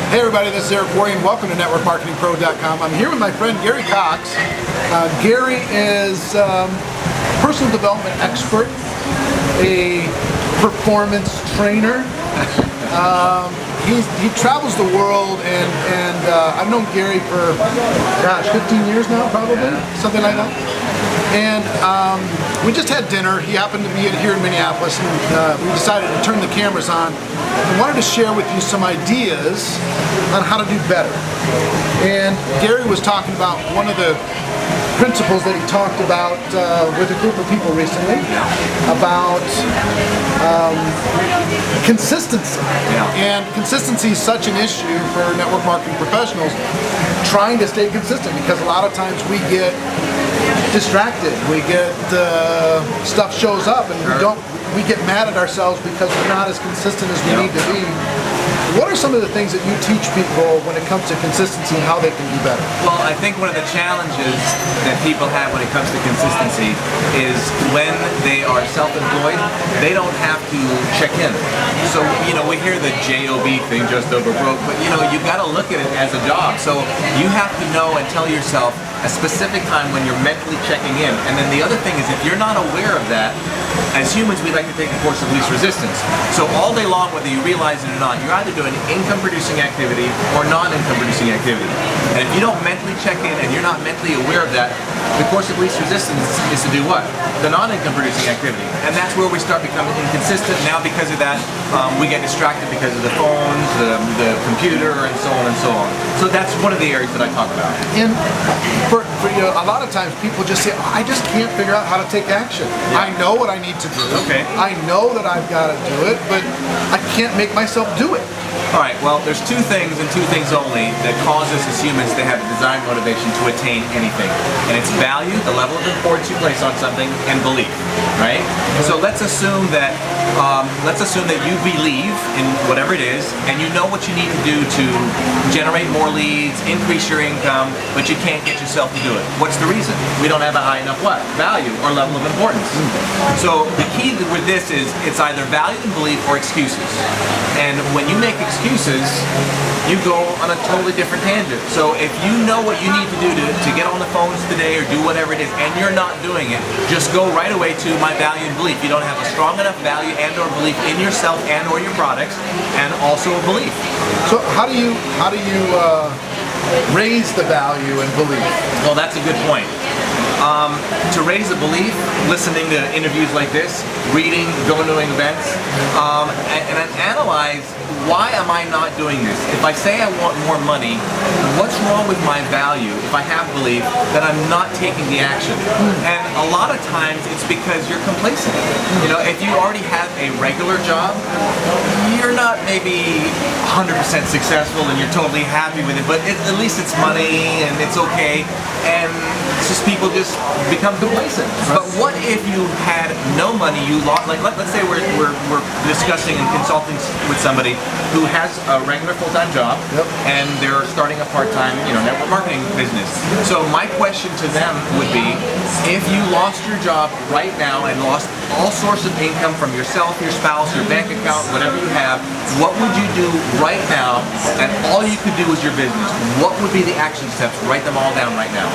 Hey everybody, this is Eric Worre and welcome to NetworkMarketingPro.com. I'm here with my friend Gary Cox. Gary is a personal development expert, a performance trainer. He travels the world, and I've known Gary for, 15 years now, probably, something like that. And we just had dinner. He happened to be here in Minneapolis, and we decided to turn the cameras on. I wanted to share with you some ideas on how to do better. And Gary was talking about one of the principles that he talked about with a group of people recently about consistency. And consistency is such an issue for network marketing professionals, trying to stay consistent, because a lot of times we get distracted, we get stuff shows up, and we get mad at ourselves because we're not as consistent as we need to be. What are some of the things that you teach people when it comes to consistency and how they can do better? Well, I think one of the challenges that people have when it comes to consistency is when they are self-employed, they don't have to check in. So, we hear the JOB thing, just over broke, but you've got to look at it as a job. So you have to know and tell yourself a specific time when you're mentally checking in. And then the other thing is, if you're not aware of that, as humans, we like to take a course of least resistance. So all day long, whether you realize it or not, you're either doing income-producing activity or non-income-producing activity. And if you don't mentally check in and you're not mentally aware of that, the course of least resistance is to do what? The non-income-producing activity. And that's where we start becoming inconsistent. Now, because of that, we get distracted because of the phones, the computer, and so on and so on. So that's one of the areas that I talk about. And for a lot of times people just say, I just can't figure out how to take action. I know what I need to do. Okay. I know that I've got to do it, but I can't make myself do it. All right, well, there's two things and two things only that cause us as humans to have a design motivation to attain anything. And it's value, the level of importance you place on something, and belief, right? So let's assume that you believe in whatever it is, and you know what you need to do to generate more leads, increase your income, but you can't get yourself to do it. What's the reason? We don't have a high enough what? Value or level of importance. So the key with this is it's either value and belief or excuses. And when you make excuses, you go on a totally different tangent. So if you know what you need to do to get on the phones today or do whatever it is, and you're not doing it, just go right away to my value and belief. You don't have a strong enough value and or belief in yourself and or your products, and also a belief. So how do you raise the value and belief? Well, that's a good point. To raise the belief, listening to interviews like this, reading, going to events, and analyze, why am I not doing this? If I say I want more money, what's wrong with my value if I have belief that I'm not taking the action? And a lot of times it's because you're complacent. If you already have a regular job, you're not maybe 100% successful and you're totally happy with it, but at least it's money and it's okay. And it's just people just become complacent. But what if you had no money, you lost, like let's say we're discussing and consulting with somebody who has a regular full-time job, and they're starting a part-time network marketing business. So my question to them would be, if you lost your job right now and lost all source of income from yourself, your spouse, your bank account, whatever you have, what would you do right now, and all you could do is your business? What would be the action steps? Write them all down right now.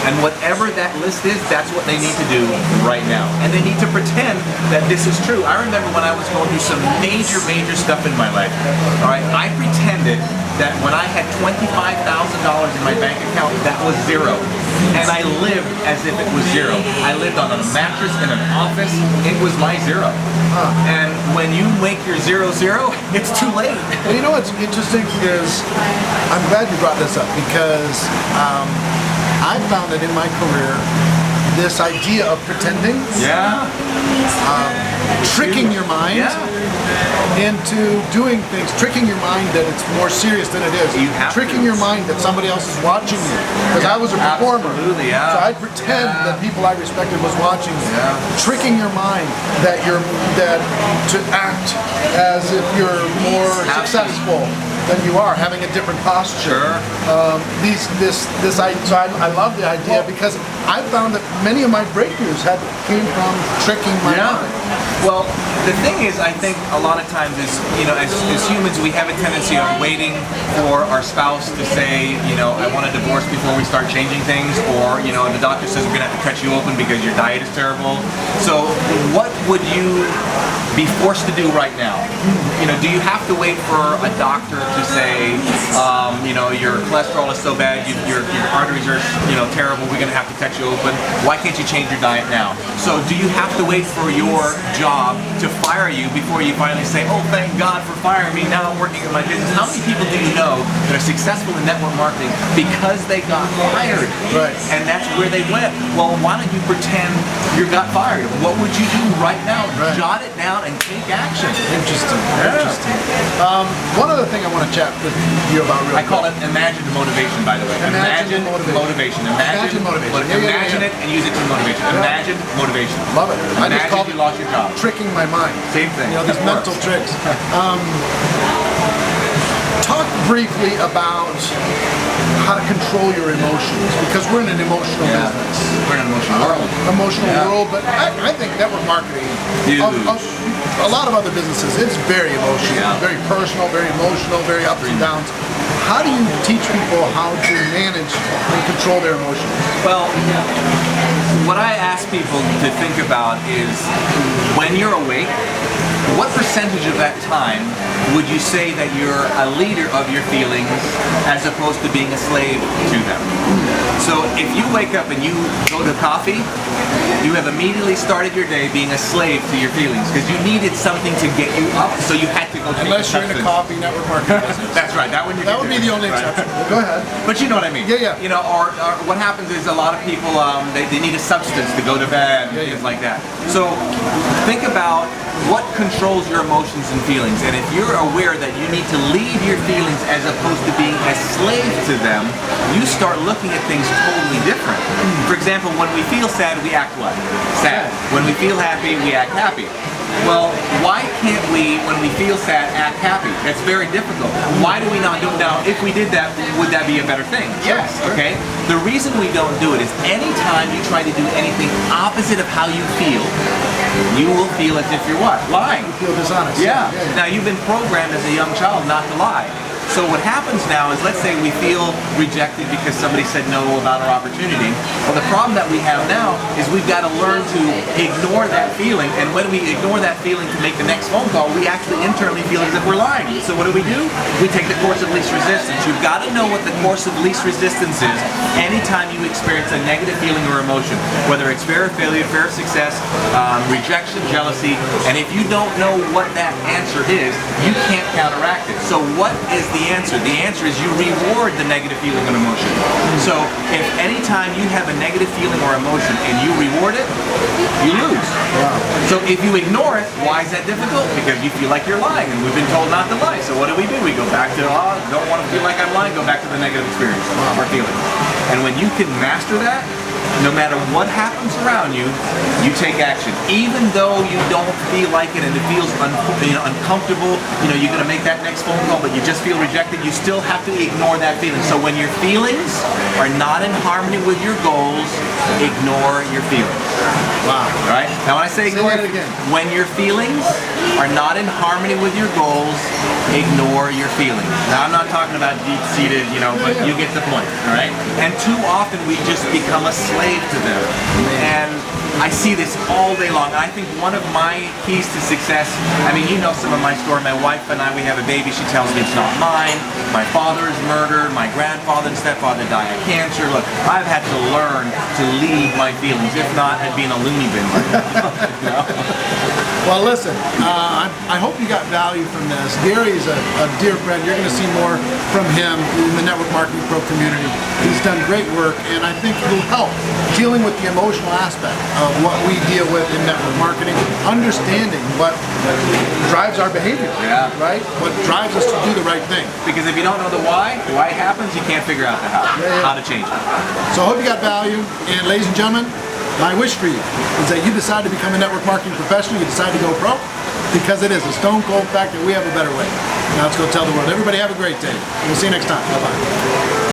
And whatever that list is, that's what they need to do right now. And they need to pretend that this is true. I remember when I was going through some major stuff in my life, all right, I pretended that when I had $25,000 in my bank account, that was zero. And I lived as if it was zero. I lived on a mattress in an office. It was my zero. And when you make your zero, it's too late. Well, you know what's interesting is, I'm glad you brought this up, because I found that in my career, this idea of pretending, tricking your mind into doing things, tricking your mind that it's more serious than it is, tricking your mind that somebody else is watching you. Because I was a performer, so I'd pretend that people I respected was watching me. Tricking your mind that to act as if you're more successful than you are, having a different posture. So I love the idea, because I found that many of my breakthroughs came from tricking my mind. Well, the thing is, I think a lot of times is, as humans, we have a tendency of waiting for our spouse to say, I want a divorce before we start changing things, or, the doctor says we're going to have to cut you open because your diet is terrible. So what would you be forced to do right now? Do you have to wait for a doctor to say, your cholesterol is so bad, your arteries are, terrible, we're going to have to cut you open? Why can't you change your diet now? So do you have to wait for your job to fire you before you finally say, oh, thank God for firing me, now I'm working in my business? How many people do you know that are successful in network marketing because they got fired? Right. And that's where they went. Well, why don't you pretend you got fired? What would you do right now? Right. Jot it down and take action. Interesting. Yeah. Interesting. One other thing I want to chat with you about real I call it imagined motivation, by the way. Imagine motivation. Imagine motivation. Imagine it and use it to motivation. Imagine motivation. Love it. I just Imagine called you lost your job. tricking my mind. Same thing. These mental tricks. Talk briefly about how to control your emotions, because we're in an emotional business. We're in an emotional world. Emotional world, but I think network marketing, a lot of other businesses, it's very emotional, very personal, very emotional, very ups and downs. How do you teach people how to manage and control their emotions? Well, what I ask people to think about is, when you're awake, what percentage of that time would you say that you're a leader of your feelings as opposed to being a slave to them? So if you wake up and you go to coffee, you have immediately started your day being a slave to your feelings because you needed something to get you up, so you had to go take Unless you're in a coffee network marketing business. That's right. That would be the only exception. Go ahead. But you know what I mean. Yeah. Or what happens is a lot of people, they need a substance to go to bed and things like that. So think about what controls your emotions and feelings, and if you're aware that you need to lead your feelings as opposed to being a slave to them, you start looking at things totally different. For example, when we feel sad, we act what? Sad. When we feel happy, we act happy. Well, why can't we, when we feel sad, act happy? That's very difficult. Why do we not do it now? If we did that, would that be a better thing? Yes. Okay? The reason we don't do it is anytime you try to do anything opposite of how you feel, you will feel as if you're what? Lying. You feel dishonest. Yeah. Now, you've been programmed as a young child not to lie. So what happens now is, let's say we feel rejected because somebody said no about our opportunity. Well, the problem that we have now is we've got to learn to ignore that feeling, and when we ignore that feeling to make the next phone call, we actually internally feel as if we're lying. So what do? We take the course of least resistance. You've got to know what the course of least resistance is anytime you experience a negative feeling or emotion, whether it's fear of failure, fear of success, rejection, jealousy, and if you don't know what that answer is, you can't counteract it. So what is the answer? The answer is you reward the negative feeling and emotion. So if anytime you have a negative feeling or emotion and you reward it, you lose. Wow. So if you ignore it, why is that difficult? Because you feel like you're lying, and we've been told not to lie. So what do? We go back to, don't want to feel like I'm lying, go back to the negative experience or feeling. And when you can master that, no matter what happens around you, you take action. Even though you don't feel like it and it feels uncomfortable, you're going to make that next phone call, but you just feel rejected, you still have to ignore that feeling. So when your feelings are not in harmony with your goals, ignore your feelings. Wow. All right? Now when I say ignore it again. When your feelings are not in harmony with your goals, ignore your feelings. Now I'm not talking about deep-seated, but you get the point, all right? And too often we just become a slave to them. And I see this all day long. I think one of my keys to success, some of my story. My wife and I, we have a baby. She tells me it's not mine. My father is murdered. My grandfather and stepfather died of cancer. Look, I've had to learn to lead my feelings. If not, I'd be in a loony bin right now. Well, listen, I hope you got value from this. Gary's a dear friend. You're going to see more from him in the Network Marketing Pro community. He's done great work, and I think it'll help dealing with the emotional aspect of what we deal with in network marketing, understanding what drives our behavior, right? What drives us to do the right thing. Because if you don't know the why happens, you can't figure out the how to change it. So I hope you got value, and ladies and gentlemen, my wish for you is that you decide to become a network marketing professional, you decide to go pro, because it is a stone cold fact that we have a better way. Now let's go tell the world. Everybody have a great day. We'll see you next time. Bye-bye.